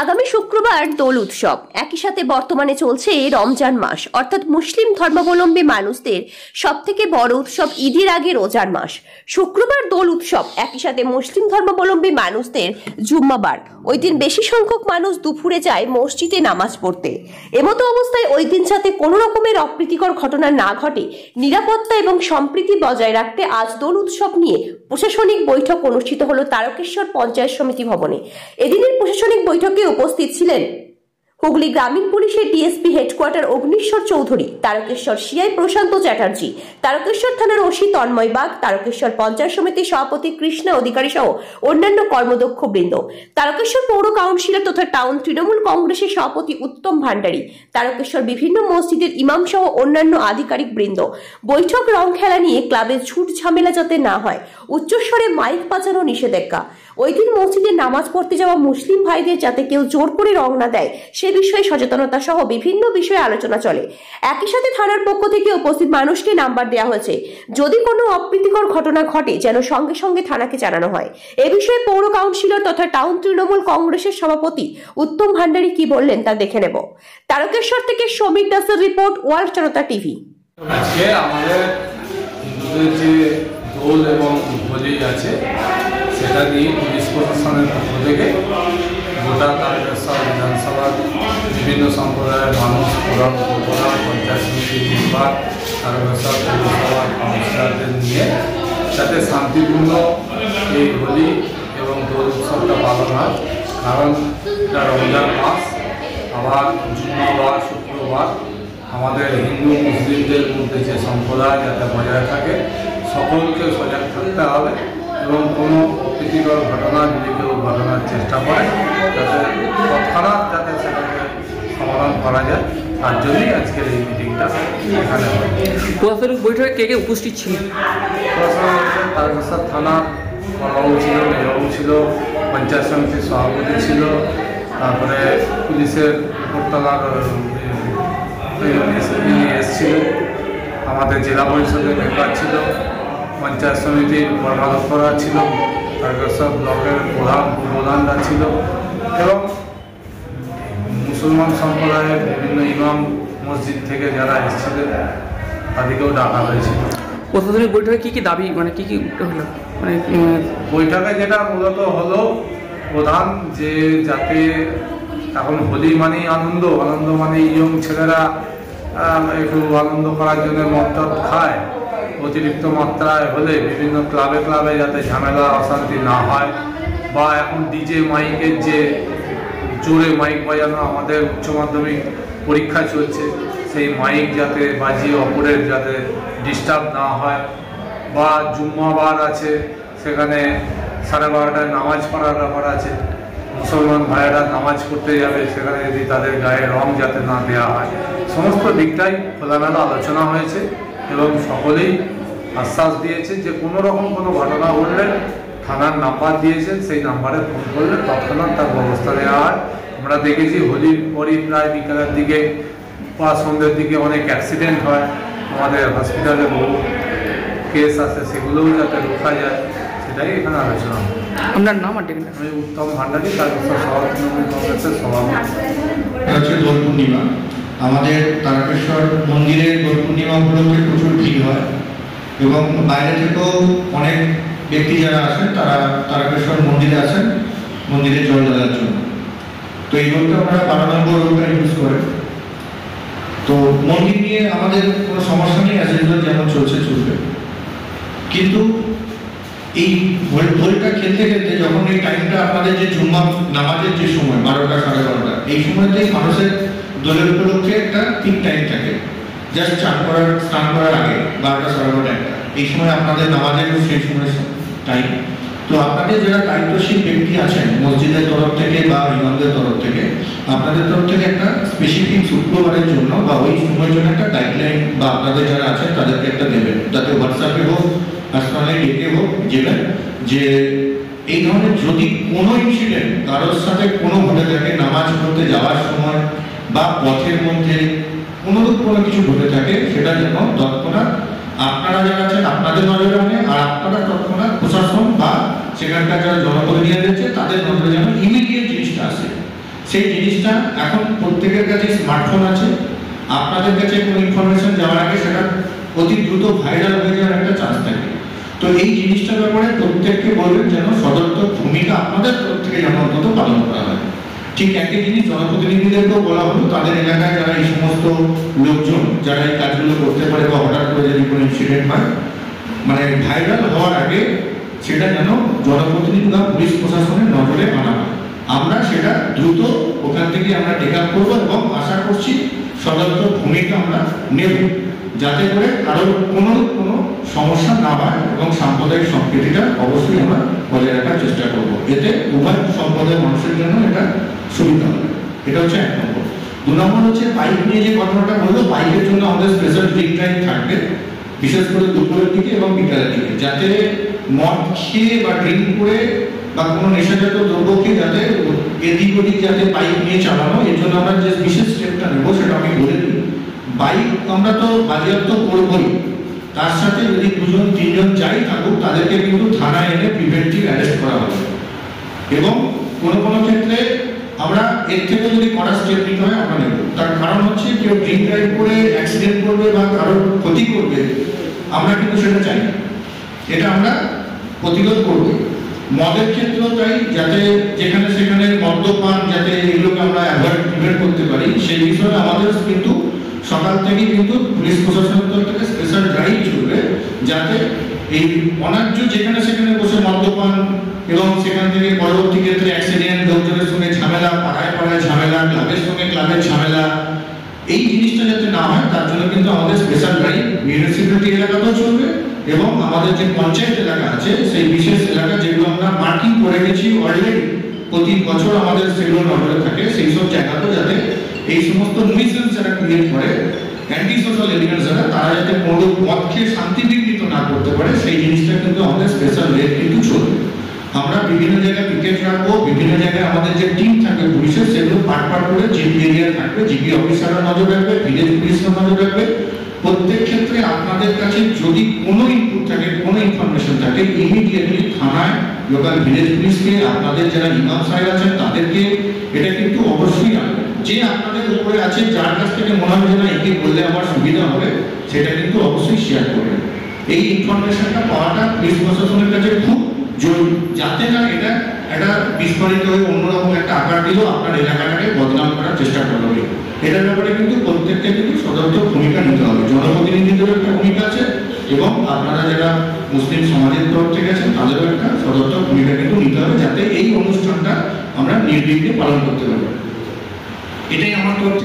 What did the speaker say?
আগামী শুক্রবার দোল উৎসব, একই সাথে বর্তমানে চলছে রমজান মাস, অর্থাৎ মুসলিম ধর্মাবলম্বী মানুষদের সব থেকে বড় উৎসব ঈদের আগে রোজার মাস। শুক্রবার দোল উৎসব, একই সাথে মুসলিম ধর্মাবলম্বী মানুষদের জুম্মাবার। ওই দিন বেশি সংখ্যক মানুষ দুপুরে যায় মসজিদে নামাজ পড়তে। এমতো অবস্থায় ওই দিন যাতে কোনো রকমের অপ্রীতিকর ঘটনা না ঘটে, নিরাপত্তা এবং সম্প্রীতি বজায় রাখতে আজ দোল উৎসব নিয়ে প্রশাসনিক বৈঠক অনুষ্ঠিত হলো তারকেশ্বর পঞ্চায়েত সমিতি ভবনে। এদিনের প্রশাসনিক বৈঠকে উপস্থিত ছিলেন হুগলি গ্রামীণ পুলিশের DSP headquarter Agnishwar Chowdhury, Tarakeswar CI Prashanta Chatterjee, Tarakeswar থানার ওসি তন্ময় বাগ, তারকেশ্বর পঞ্চায়েত সমিতির সভাপতি কৃষ্ণা অধিকারী সহ অন্যান্য কর্মদক্ষ বৃন্দ, তারকেশ্বর পৌর কাউন্সিলর তথা টাউন তৃণমূল কংগ্রেসের সভাপতি উত্তম ভান্ডারী, তারকেশ্বর বিভিন্ন মসজিদের ইমাম সহ অন্যান্য আধিকারিক বৃন্দ। বৈঠক রং খেলা নিয়ে ক্লাবে ঝুট ঝামেলা যাতে না হয়, উচ্চস্বরে মাইক বাজানো নিষেধাজ্ঞা, ওই দিন মসজিদে নামাজ পড়তে যাওয়া মুসলিম ভাইদের যাতে কেউ জোর করে রং না দেয় সে বিষয়ে সচেতনতা সহ বিভিন্ন বিষয়ে আলোচনা চলে। একই সাথে থানার পক্ষ থেকে উপস্থিত মানুষকে নাম্বার দেওয়া হয়েছে, যদি কোনো অপ্রীতিকর ঘটনা ঘটে যেন সঙ্গে সঙ্গে থানাকে জানানো হয়। এ বিষয়ে পৌর কাউন্সিলর তথা টাউন তৃণমূল কংগ্রেসের সভাপতি উত্তম ভান্ডারী কি বললেন তা দেখে নেব। তারকেশ্বর থেকে সমীর দাসের রিপোর্ট, ওয়ার্ল্ড জনতা টিভি। আজকে আমাদের হিন্দুদের যে দোল এবং হোলি আছে সেটা নিয়ে পুলিশ প্রশাসনের পক্ষ থেকে গোটা তারকেশ্বর বিধানসভার বিভিন্ন সম্প্রদায়ের মানুষ, প্রধান উপপ্রধান, পঞ্চায়েত সমিতি মেম্বার, তারকেশ্বর পৌরসভার কাউন্সিলরদের নিয়ে যাতে শান্তিপূর্ণ এই হোলি এবং দোল উৎসবটা পালন হয়। কারণ এটা রমজান মাস, আবার জুম্মাবার, শুক্রবার আমাদের হিন্দু মুসলিমদের মধ্যে যে সম্প্রদায় যাতে বজায় থাকে, সকলকে সজাগ থাকতে হবে এবং কোনো অপ্রীতিকর ঘটনা যদি কেউ ঘটনার চেষ্টা করে যাতে তৎক্ষণাৎ যাতে সেটাকে সমাধান করা যায়, তার জন্যই আজকের এই মিটিংটা এখানে হয়। প্রশাসনিক বৈঠকে কে কে উপস্থিত ছিল? তারকেশ্বর থানার বড়বাবু ছিল, মেজবাবু ছিল, পঞ্চায়েত সমিতির সভাপতি ছিল, তারপরে পুলিশের উপরতলার এসছিল, আমাদের জেলা পরিষদের মেম্বার ছিল, পঞ্চায়েত সমিতির কর্মাধ্যক্ষরা ছিল, তারকেশ্বর ব্লকের প্রধানরা ছিল এবং মুসলমান সম্প্রদায়ের বিভিন্ন ইমাম মসজিদ থেকে যারা এসেছিলেন তাদেরকেও ডাকা হয়েছিল। প্রশাসনিক বৈঠকে কী কী দাবি, মানে কী কী হলো? মানে বৈঠকে যেটা মূলত হলো প্রধান যে যাতে এখন হোলি মানেই আনন্দ, আনন্দ মানে ইয়ং ছেলেরা একটু আনন্দ করার জন্য মদ খায়, অতিরিক্ত মাত্রায় হলে বিভিন্ন ক্লাবে ক্লাবে যাতে ঝামেলা অশান্তি না হয়, বা এখন ডিজে মাইকের যে জোরে মাইক বাজানো, আমাদের উচ্চ মাধ্যমিক পরীক্ষা চলছে, সেই মাইক যাতে বাজিয়ে অপরের যাতে ডিস্টার্ব না হয়, বা জুম্মাবার আছে সেখানে 12:30টায় নামাজ পড়ার ব্যাপার আছে, মুসলমান ভাইয়েরা নামাজ পড়তে যাবে সেখানে যদি তাদের গায়ে রং যাতে না দেওয়া হয়, সমস্ত দিকটাই খোলামেলা আলোচনা হয়েছে এবং সকলেই আশ্বাস দিয়েছে যে কোনো রকম কোনো ঘটনা ঘটলে থানার নাম্বার দিয়েছেন, সেই নাম্বারে ফোন করলে তৎক্ষণাৎ তার ব্যবস্থা নেওয়া হয়। আমরা দেখেছি হোলির পরই প্রায় বিকালের দিকে বা সন্ধ্যের দিকে অনেক অ্যাক্সিডেন্ট হয়, আমাদের হসপিটালে বহু কেস আছে, সেগুলোও যাতে রোকা যায় সেটাই এখানে আলোচনা হয়। আপনার নাম আর ডেকে? আমি উত্তম ভান্ডারী, তারকেশ্বর শহর তৃণমূল কংগ্রেসের সভাপতি। হচ্ছে দোল পূর্ণিমা, আমাদের তারকেশ্বর মন্দিরের দোল পূর্ণিমা উপলক্ষে প্রচুর ভিড় হয় এবং বাইরে থেকেও অনেক ব্যক্তি যারা আছেন তারা তারকেশ্বর মন্দিরে আসেন মন্দিরে জল ঢালার জন্য। তো এই রোডটা আমরা 12 নম্বর রোডটা ইউজ করে। তো মন্দির নিয়ে আমাদের কোনো সমস্যা নেই, আছে যেমন চলছে চলবে, কিন্তু এই হোলিটা খেলতে খেলতে যখন এই টাইমটা আপনাদের যে জুম্মা নামাজের যে সময় 12টা 12:30, এই সময়তেই মানুষের দোলের উপলক্ষে একটা ঠিক টাইম থাকে, জাস্ট স্নান করার আগে 12টা 12:30, এই সময় আপনাদের নামাজেরও সেই সময় টাইম। তো আপনাদের যারা দায়িত্বশীল ব্যক্তি আছেন মসজিদের তরফ থেকে বা ইমামদের তরফ থেকে, আপনাদের তরফ থেকে একটা স্পেসিফিক শুক্রবারের জন্য বা ওই সময়ের জন্য একটা গাইডলাইন বা আপনাদের যারা আছেন তাদেরকে একটা দেবেন, যাতে হোয়াটসঅ্যাপে হোক পার্সোনালি ডেকে হোক যেটা যে এই ধরনের যদি কোনো ইনসিডেন্ট কারোর সাথে কোনো ঘটে থাকে নামাজ পড়তে যাওয়ার সময় বা পথের মধ্যে কোনো কিছু ঘটে থাকে, সেটা যেন তৎক্ষণাৎ আপনারা যারা আছেন আপনাদের নজরে আনে, আর আপনারা তৎক্ষণাৎ প্রশাসন বা সেখানকার যারা জনপ্রতিনিধি আছে তাদের নজরে যেন ইমিডিয়েট জিনিসটা আসে, সেই জিনিসটা এখন প্রত্যেকের কাছে স্মার্টফোন আছে, আপনাদের কাছে কোনো ইনফরমেশন যাওয়ার আগে সেটা অতি দ্রুত ভাইরাল হয়ে যাওয়ার একটা চান্স থাকে। তো এই জিনিসটার ব্যাপারে প্রত্যেককে বলবেন যেন সদর্থক ভূমিকা আপনাদের তরফ থেকে যেন অন্তত পালন করা হয়। ঠিক একই জিনিস জনপ্রতিনিধিদেরকেও বলা হলো, তাদের এলাকায় যারা এই সমস্ত লোকজন যারা এই কাজগুলো করতে পারে বা হঠাৎ করে যদি কোনো ইনসিডেন্ট হয় মানে ভাইরাল হওয়ার আগে সেটা যেন জনপ্রতিনিধি বা পুলিশ প্রশাসনের নজরে আনা হয়। আমরা সেটা দ্রুত ওখান থেকে আমরা টেক আপ করবো এবং আশা করছি সদর্থক ভূমিকা আমরা নেব, যাতে করে কারোর কোনো সমস্যা না হয় এবং সাম্প্রদায়িক সম্প্রীতিটা অবশ্যই আমরা বজায় রাখার চেষ্টা করব। এতে উভয় সম্প্রদায়ের মানুষের জন্য এটা সুবিধা হবে। এটা হচ্ছে 1 নম্বর। 2 নম্বর হচ্ছে বাইক নিয়ে যে ঘটনাটা বললো, বাইকের জন্য আমাদের স্পেশাল ড্রিঙ্ক ড্রাইভ থাকবে, বিশেষ করে দুপুরের দিকে এবং বিকালের দিকে, যাতে মদ খেয়ে বা ড্রিঙ্ক করে বা কোনো নেশাজাত দ্রব্যকে যাতে এদিক ওদিক যাতে বাইক নিয়ে চালানো, এর জন্য আমরা যে বিশেষ স্টেপটা নেব সেটা আমি বলে দিই। বাইক আমরা তো বাজেয়াপ্ত করবই, তার সাথে যদি 2-3 জন যাই থাকুক তাদেরকে কিন্তু থানায় এনে প্রিভেন্টিভ অ্যারেস্ট করা হবে এবং কোনো ক্ষেত্রে আমরা এর থেকে যদি কড়া স্টেপ নিতে হয় আমরা নেব। তার কারণ হচ্ছে কেউ ড্রিঙ্ক ড্রাইভ করে অ্যাক্সিডেন্ট করবে বা কারোর ক্ষতি করবে, আমরা কিন্তু সেটা চাই না, এটা আমরা প্রতিরোধ করব। মদের ক্ষেত্রেও তাই, যাতে যেখানে সেখানে মদ্যপান যাতে এগুলোকে আমরা প্রিভেন্ট করতে পারি সেই বিষয়ে আমাদের কিন্তু সকাল থেকে কিন্তু পুলিশ প্রশাসনের তরফ থেকে স্পেশাল ড্রাইভ চলবে, যাতে এই অন্যায্য যেখানে সেখানে বসে মদ্যপান এবং সেখান থেকে পরবর্তী ক্ষেত্রে অ্যাক্সিডেন্ট, লোকজনের সঙ্গে ঝামেলা, পাড়ায় পাড়ায় ঝামেলা, ক্লাবের সঙ্গে ক্লাবের ঝামেলা, এই জিনিসটা যাতে না হয় তার জন্য কিন্তু আমাদের স্পেশাল ড্রাইভ মিউনিসিপ্যালিটি এলাকাতেও চলবে এবং আমাদের যে পঞ্চায়েত এলাকা আছে সেই বিশেষ এলাকা যেগুলো আমরা মার্কিং করে গেছি অলরেডি, প্রতি বছর আমাদের সেগুলো নজরে থাকে, সেই সব জায়গাতেও যাতে এই সমস্ত নুইসেন্স যারা ক্রিয়েট করে অ্যান্টি সোশ্যাল এলিমেন্টস যারা, তারা যাতে কোনো মদ খেয়ে শান্তি বিঘ্নিত না করতে পারে সেই জিনিসটা কিন্তু আমাদের স্পেশাল রেট কিন্তু চলবে। আমরা বিভিন্ন জায়গায় পিকেট রাখবো, বিভিন্ন জায়গায় আমাদের যে টিম থাকবে পুলিশের সেগুলো পাট করে জিপি এরিয়া থাকবে, জিপি অফিসাররা নজর রাখবে, ভিলেজ পুলিশরা নজর রাখবে। প্রত্যেক ক্ষেত্রে আপনাদের কাছে যদি কোনো ইনপুট থাকে, কোনো ইনফরমেশন থাকে, ইমিডিয়েটলি থানায় লোকাল ভিলেজ পুলিশকে, আপনাদের যারা ইমাম সাহেব আছেন তাদেরকে এটা কিন্তু অবশ্যই আনবেন। যে আপনাদের উপরে আছে, যার কাছ থেকে মনে হবে না একে বললে আমার সুবিধা হবে, সেটা কিন্তু অবশ্যই শেয়ার করবেন। এই ইনফরমেশনটা পাওয়াটা পুলিশ প্রশাসনের কাছে খুব জরুরি, যাতে না এটা একটা বিস্ফোরিত হয়ে অন্যরকম একটা আকার দিল, আপনার এলাকাটাকে বদনাম করার চেষ্টা করা হবে। এটার ব্যাপারে কিন্তু প্রত্যেককে কিন্তু সদর্থক ভূমিকা নিতে হবে, জনপ্রতিনিধিদেরও একটা ভূমিকা আছে এবং আপনারা যারা মুসলিম সমাজের তরফ থেকে আছেন তাদেরও একটা সদর্থক ভূমিকা কিন্তু নিতে হবে, যাতে এই অনুষ্ঠানটা আমরা নির্বিঘ্নে পালন করতে পারি। এটাই আমার তরফ